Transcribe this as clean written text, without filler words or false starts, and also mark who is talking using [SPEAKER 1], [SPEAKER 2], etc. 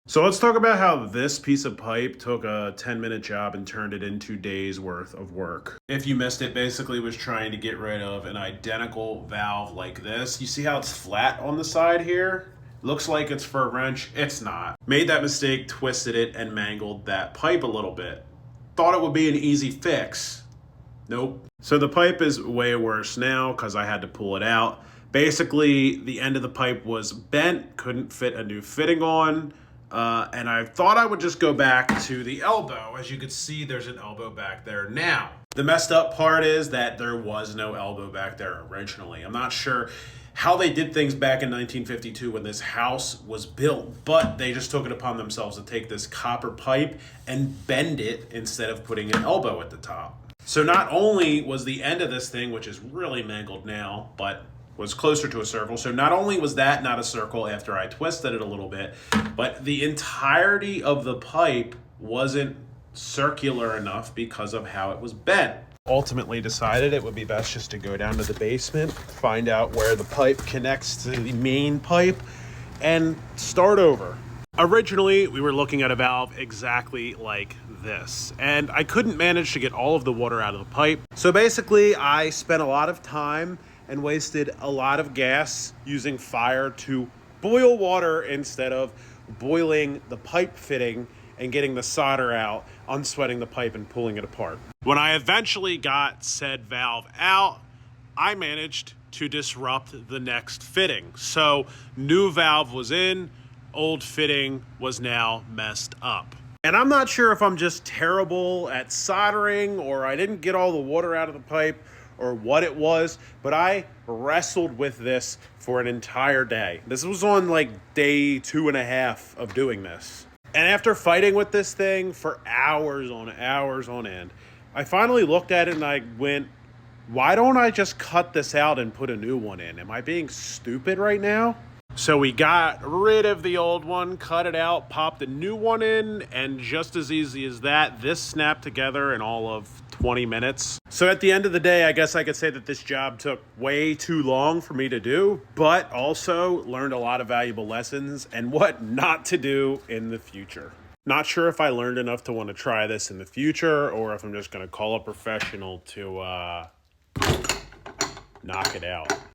[SPEAKER 1] So let's talk about how this piece of pipe took a 10-minute job and turned it into days worth of work. If you missed it, basically was trying to get rid of an identical valve like this. You see how it's flat on the side here? Looks like it's for a wrench. It's not. Made that mistake, twisted it, and mangled that pipe a little bit. Thought it would be an easy fix. Nope. So the pipe is way worse now because I had to pull it out. Basically, the end of the pipe was bent, couldn't fit a new fitting on. And I thought I would just go back to the elbow. As you can see, there's an elbow back there now. The messed up part is that there was no elbow back there originally. I'm not sure how they did things back in 1952 when this house was built, but they just took it upon themselves to take this copper pipe and bend it instead of putting an elbow at the top. So not only was the end of this thing, which is really mangled now, but was closer to a circle. So not only was that not a circle after I twisted it a little bit, but the entirety of the pipe wasn't circular enough because of how it was bent. Ultimately decided it would be best just to go down to the basement, find out where the pipe connects to the main pipe, and start over. Originally, we were looking at a valve exactly like this, and I couldn't manage to get all of the water out of the pipe. So basically, I spent a lot of time and wasted a lot of gas using fire to boil water instead of boiling the pipe fitting and getting the solder out, unsweating the pipe and pulling it apart. When I eventually got said valve out, I managed to disrupt the next fitting. So new valve was in, old fitting was now messed up. And I'm not sure if I'm just terrible at soldering or I didn't get all the water out of the pipe or what it was, but I wrestled with this for an entire day. This was on like day 2.5 of doing this. And after fighting with this thing for hours on end, I finally looked at it and I went, why don't I just cut this out and put a new one in? Am I being stupid right now? So we got rid of the old one, cut it out, popped the new one in, and just as easy as that, this snapped together in all of 20 minutes. So at the end of the day, I guess I could say that this job took way too long for me to do, but also learned a lot of valuable lessons and what not to do in the future. Not sure if I learned enough to want to try this in the future or if I'm just going to call a professional to knock it out.